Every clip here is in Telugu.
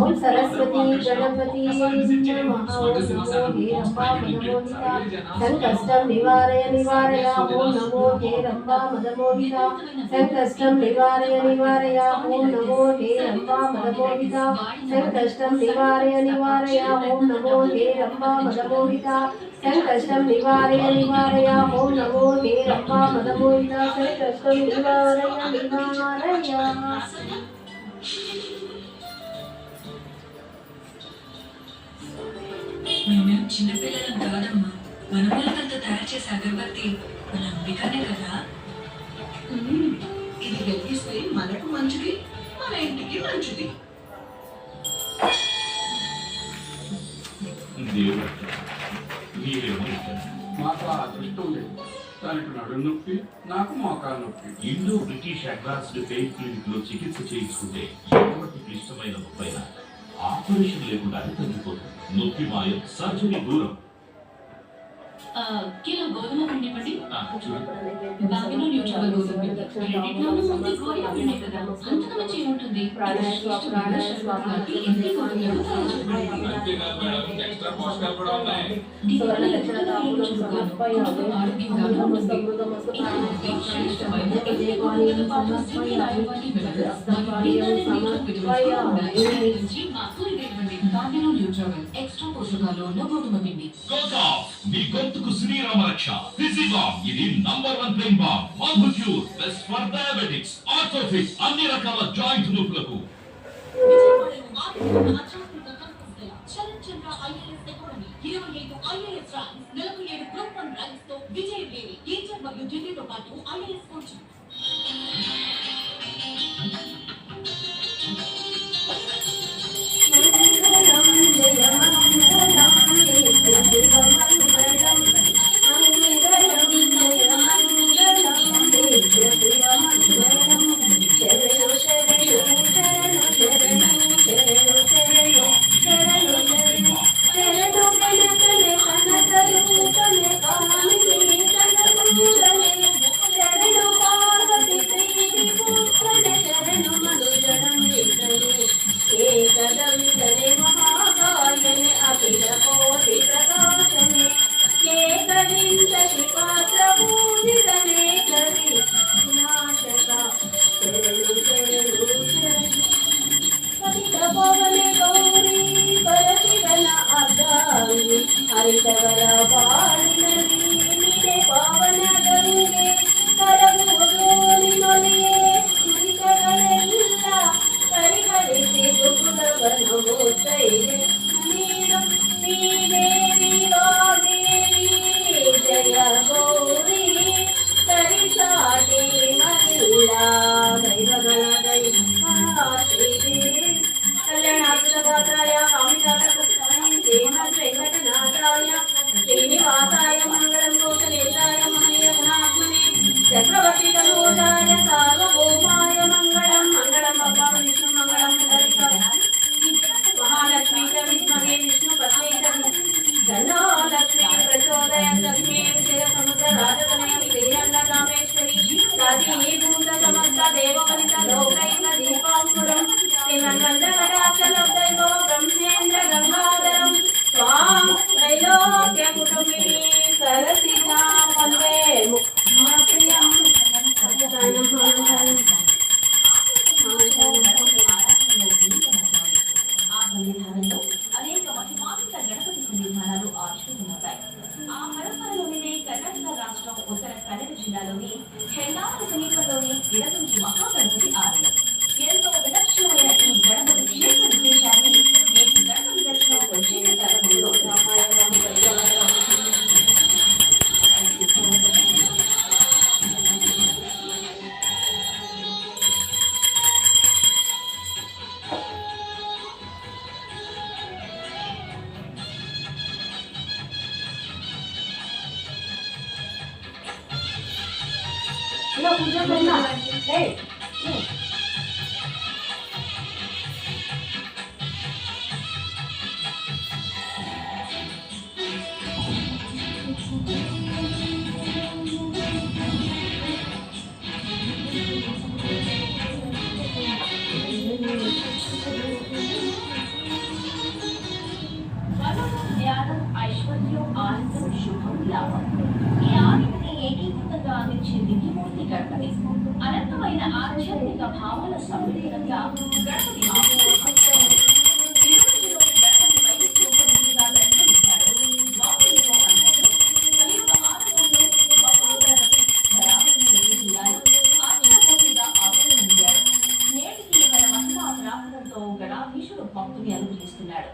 ఓం సరస్వతి గణపతి నమః ఓం నమో హేరంబా మదమోహిత సంకష్టం నివారయ నివారయ ఓం నమో హేరంబా మదమోహిత సంకష్టం నివారయ నివారయ ఓం నమో హేరంబా మదమోహిత సంకష్టం నివారయ నివారయ ఓం నమో హేరంబా మదమోహిత సంకష్టం నివారయ నివారయ ఓం నమో హేరంబా మదమోహిత సంకష్టం నివారయ నివారయ. మనం చిన్నపిల్లలం కాదమ్మా. వనమూలికలతో తయారు చేసే అగరబత్తి మన అంబికనే కదా. ఇది వెలిగిస్తే మనకు మంచిది, మన ఇంటికి మంచిది. మాకు ఆ అదృష్టం లేదు. దానికి నడుము నొప్పి, నాకు మోకాలు నొప్పి. Indo British advanced pain clinic లో చికిత్స చేయించుకుంటే ఎటువంటి క్లిష్టమైన నొప్పైన ఆపరేషన్ లేకుండానే తగ్గిపోతుంది. నొప్పి మాయం, సర్జరీ దూరం. కిలో గోధుమ పిండి ఇవ్వండి. చూడండి, బాబిలో న్యూట్రల్ గోధుమ పిండి రెండిట్లోనూ ఉంది గోధుమ పిండి కదా, అంతగా మంచి ఏముంటుంది. అంతేకాదు మేడం, ఎక్స్ట్రా పోషకాలు కూడా ఉన్నాయి. ఎక్స్ట్రా పోషకాలు ఉన్న గోధుమ పిండి. మీ గొంతుకు శ్రీరామ రక్ష ఫిజిబామ్. ఇది #1 పెయిన్ బామ్. మాల్బుక్యూర్ బెస్ట్ ఫర్ డయాబెటిక్స్, ఆర్థోఫిక్స్, అన్ని రకాల జాయింట్ నొప్పులకు. ఢిల్లీతో పాటు ఐఏఎస్ కోచింగ్. హరితవర పాడినది నిదే పవన గంగే కరములోని మొలియే సురికగಳೆಲ್ಲ ಕರಿಹರಿಸಿ ಸುಕುಲವನಮೋತ್ತೈದೆ ನೀನು ಶ್ರೀದೇವಿ ವಾದೇವಿ ಜಯ ಗೌರಿ ಕರಿಸಾಟಿ ಮಲ್ಲ ದೈವಗಳ ದೈವಾತಿದೆ కళ్యాణాయ వెంకటనాథాయ శ్రీనివాసాయ మంగళం కోసలేశాయ మహేయగుణాత్మనే చక్రవర్తి తనూజాయ సార్వభౌమాయ మంగళం మంగళం భగవాన్ విష్ణు మంగళం మహాలక్ష్మీ చ విద్మహే విష్ణు పత్ని ధనో లక్ష్మీ ప్రచోదయాత్ లక్ష్మీ విజయ సముద్ర రాజతనయ శ్రీరంగ కామేశ్వరి రాజీభూత సమస్త దేవవనిత లోకైక దీపాంకురం శ్రీమన్మందగడాచలబ్దైవ బ్రహ్మేంద్ర గంగాధరం స్వాం త్రైలోక్య కుటుంబిని సరసిజాం వందే ముఖ్యప్రియం సంవిధానంలో అనేక మహిమాన్విత గణపతి సన్నిధానాలు ఆవిష్కృతమవుతాయి. ఆ పరంపరలోనే కర్ణాటక రాష్ట్రం ఉత్తర కన్నడ జిల్లాలోని హెల్లాల సమీపంలోని ఇడగుంజి మహాగణపతి ఆలయం. ఎంతో విలక్షణమైన ఈ గణపతి క్షేత్ర విశేషాన్ని నేటి గణపతి దర్శనం ప్రత్యేక కార్యక్రమంలో पूजा करना గణపతి అనంతమైన ఆధ్యాత్మిక భావాల సమ్మేళనంగా గణపతి ఆశీర్వదిస్తాడు. తిరుపతిలోని గణపతి వైవిధ్యంగా దర్శనమిస్తాడు. వాకులతో అందరూ కలియుగ ఆనందంలో మహాగణపతి ధరావతి వెలుగులాడు ఆధ్యాత్మికంగా ఆశీర్వదించాడు. నేటికి మన మహిళా ప్రార్థనతో గణాధీశుడు భక్తుని అనుగ్రహిస్తున్నాడు.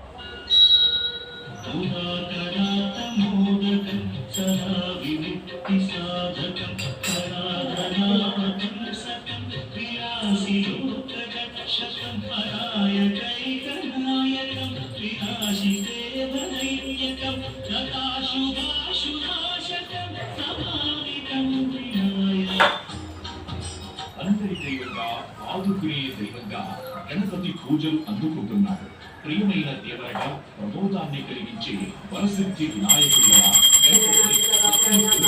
అందరి దైవంగా ఆదుకునే దైవంగా గణపతి పూజలు అందుకుంటున్నాడు. ప్రియమైన దేవరగా ప్రమోదాన్ని కలిగించే వరసిద్ధి వినాయకుడిగా గణపతి